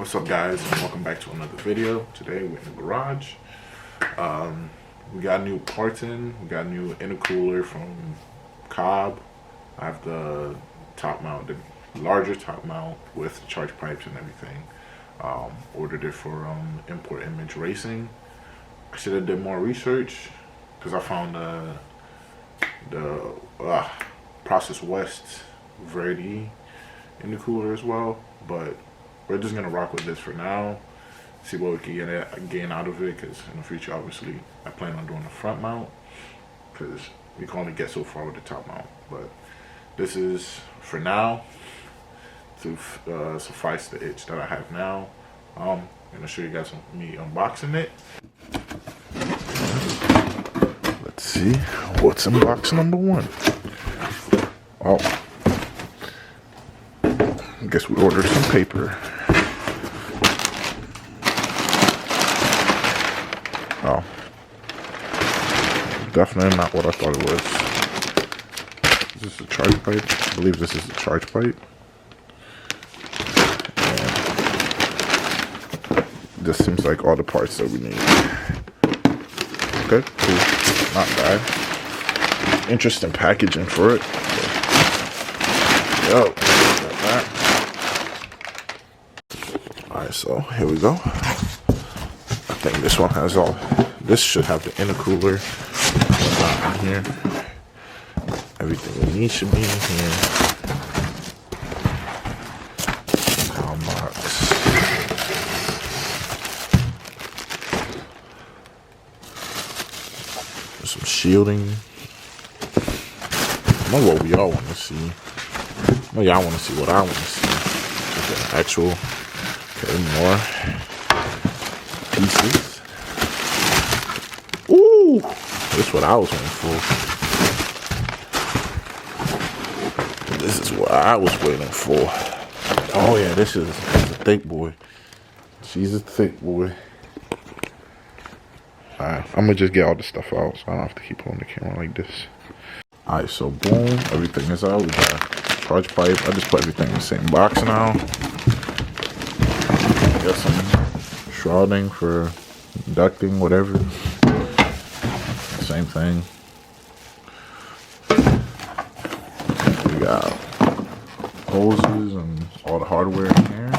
What's up, guys, and welcome back to another video. Today we're in the garage. We got new parts in. We got a new intercooler from Cobb. I have the top mount, the larger top mount with charge pipes and everything. Ordered it for Import Image Racing. I should have did more research because I found the Process West Verdi intercooler as well, but we're just gonna rock with this for now, see what we can gain out of it, because in the future obviously I plan on doing the front mount because we can only get so far with the top mount. But this is for now to suffice the itch that I have now. I'm gonna show you guys me unboxing it. Let's see what's in box number one. Oh, I guess we ordered some paper. Oh, definitely not what I thought it was. Is this a charge pipe? I believe this is a charge pipe. And this seems like all the parts that we need. Okay, cool. Not bad. Interesting packaging for it. Yo, got that. Alright, so here we go. I think this one has all. This should have the intercooler in here. Everything we need should be in here. Power box. Some shielding. I know what we all want to see. I know y'all want to see what I want to see. Okay, actual. Okay, more pieces. Ooh, this is what I was waiting for. This is what I was waiting for. Oh yeah, this is a thick boy. She's a thick boy. Alright, I'm gonna just get all the stuff out so I don't have to keep holding the camera like this. Alright, so boom, everything is out. We got a charge pipe. I just put everything in the same box now. Got some shrouding for ducting, whatever. Same thing. We got hoses and all the hardware in here.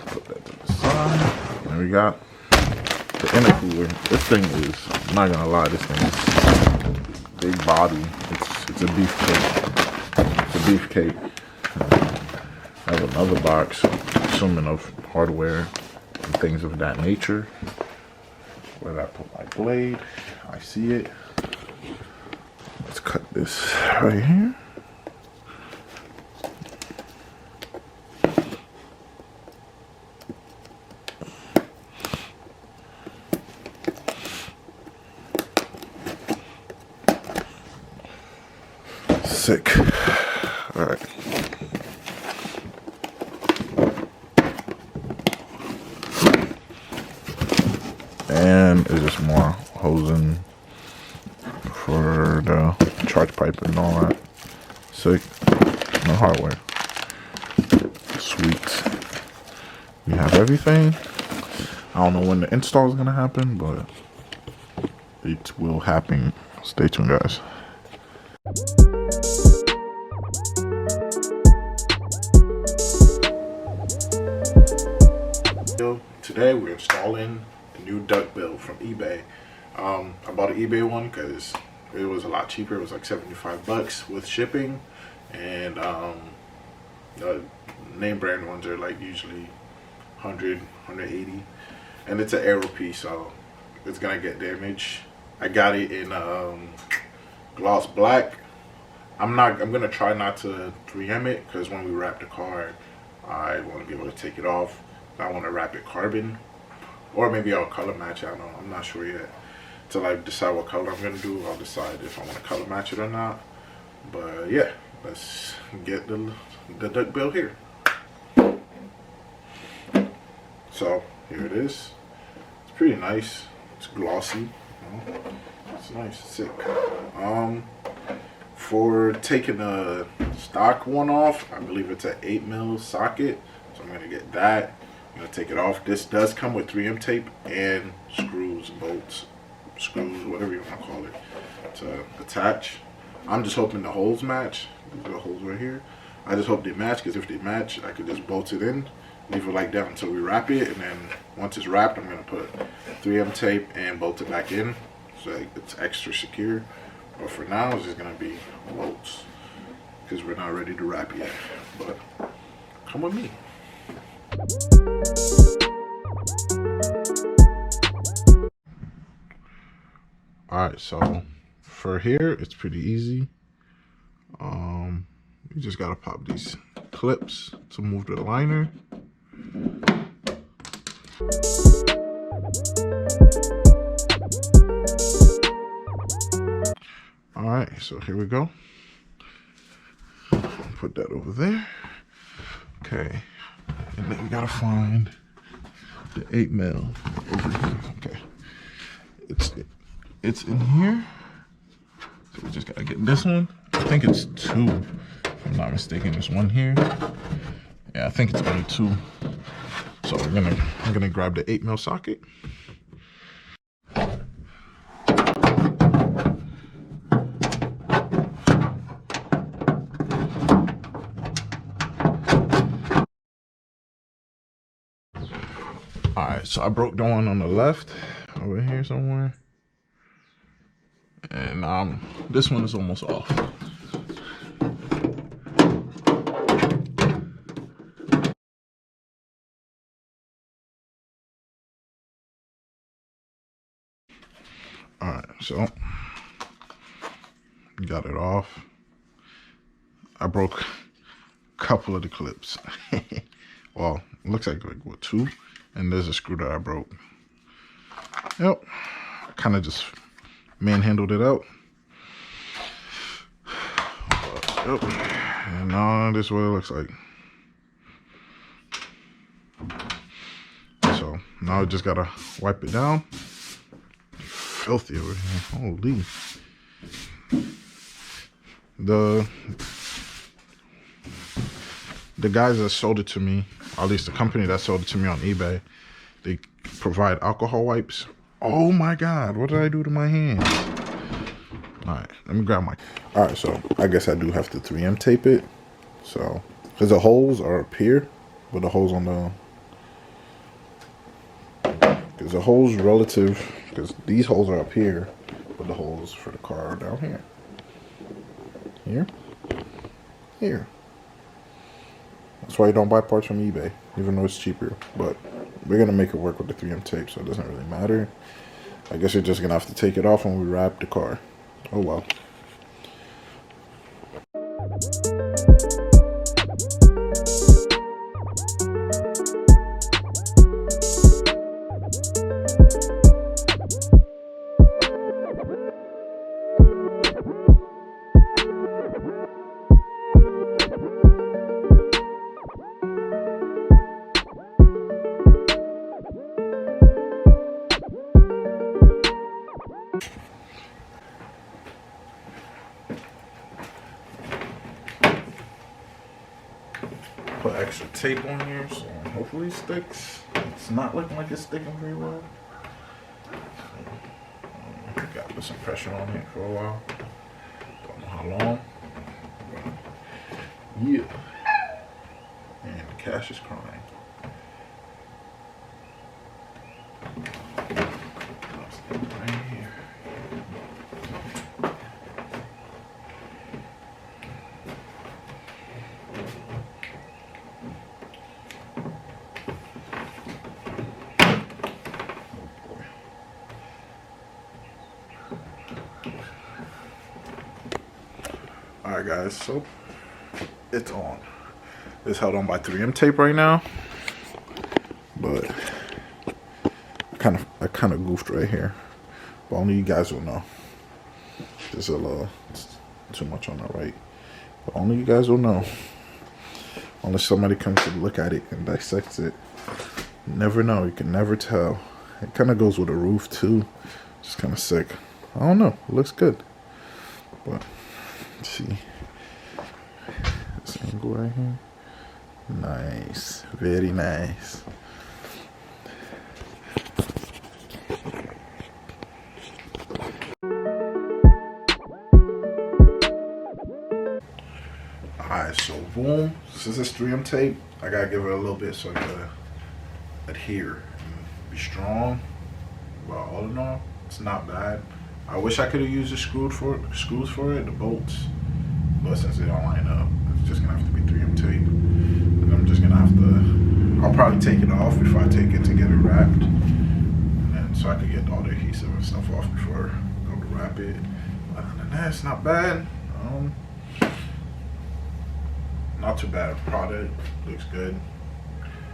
Put that to the side. And we got the intercooler. This thing is, I'm not gonna lie, this thing is big body. It's a beefcake. It's a beefcake. I have another box, assuming of hardware and things of that nature. Where did I put my blade? I see it. Let's cut this right here. Sick. All right. And it's just more hosing for the charge pipe and all that. Sick. No hardware. Sweet. We have everything. I don't know when the install is gonna happen, but it will happen. Stay tuned, guys. Today we're installing the new Duckbill from eBay. I bought an eBay one because it was a lot cheaper. It was like 75 bucks with shipping, and the name brand ones are like usually 100, 180, and it's an aero piece, so it's gonna get damaged. I got it in gloss black. I'm gonna try not to 3M it, because when we wrap the car, I want to be able to take it off. I want to wrap it carbon, or maybe I'll color match it. I don't know. I'm not sure yet. Till I decide what color I'm gonna do, I'll decide if I want to color match it or not. But yeah, let's get the Duckbill here. So here it is. It's pretty nice. It's glossy. It's nice. It's sick. For taking a stock one off, I believe it's an 8mm socket. So I'm gonna get that. I'm gonna take it off. This does come with 3M tape and screws, bolts, screws, whatever you want to call it, to attach. I'm just hoping the holes match. These are the holes right here. I just hope they match, because if they match, I could just bolt it in, leave it like that until we wrap it, and then once it's wrapped, I'm gonna put 3M tape and bolt it back in so it's extra secure. But for now, it's just gonna be bolts because we're not ready to wrap yet. But come with me. All right, so for here, it's pretty easy. You just gotta pop these clips to move the liner. All right, so here we go. Put that over there. Okay, and then we gotta find the 8mm over here. Okay, it's in here. So we just gotta get this one. I think it's 2, if I'm not mistaken. There's one here. Yeah, I think it's only 2. So I'm gonna grab the 8mm socket. All right, so I broke the one on the left over here somewhere, and this one is almost off. All right, so got it off. I broke a couple of the clips. Well, it looks like what, 2, and there's a screw that I broke. Yep, I kind of just manhandled it out. Yep, and now this is what it looks like. So now I just gotta wipe it down. Filthy over here. Holy. The guys that sold it to me, or at least the company that sold it to me on eBay, they provide alcohol wipes. Oh my God, what did I do to my hands? All right, let me grab my. All right, so I guess I do have to 3M tape it. So, because the holes are up here, but the holes on the, because the holes relative, because these holes are up here, but the holes for the car are down here. Here. Here. That's why you don't buy parts from eBay, even though it's cheaper. But we're going to make it work with the 3M tape, so it doesn't really matter. I guess you're just going to have to take it off when we wrap the car. Oh, well. Put extra tape on here, so hopefully it sticks. It's not looking like it's sticking very well. Gotta put some pressure on it for a while. Don't know how long. Yeah. And Cash is crying. Right here. Alright guys, so it's on. It's held on by 3M tape right now. But I kind of goofed right here. But only you guys will know. There's a little too much on the right. But only you guys will know. Unless somebody comes to look at it and dissects it. You never know, you can never tell. It kind of goes with the roof too. Just kind of sick. I don't know, it looks good. But let's see this angle right here. Nice, very nice. Alright, so boom, since it's 3M tape, I gotta give it a little bit so it can adhere and be strong. But all in all, it's not bad. I wish I could have used the screws for it, the bolts. But since they don't line up, it's just gonna have to be 3M tape. And I'm just gonna have to, I'll probably take it off before I take it to get it wrapped. And then so I could get all the adhesive and stuff off before I go to wrap it. Other than that, it's not bad. Not too bad product, looks good.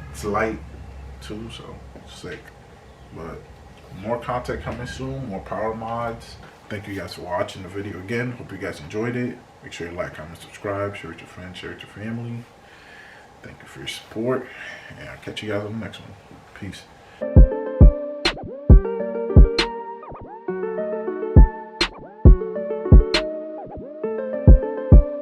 It's light too, so sick. But more content coming soon, more power mods. Thank you guys for watching the video again. Hope you guys enjoyed it. Make sure you like, comment, subscribe, share with your friends, share with your family. Thank you for your support, and I'll catch you guys on the next one. Peace.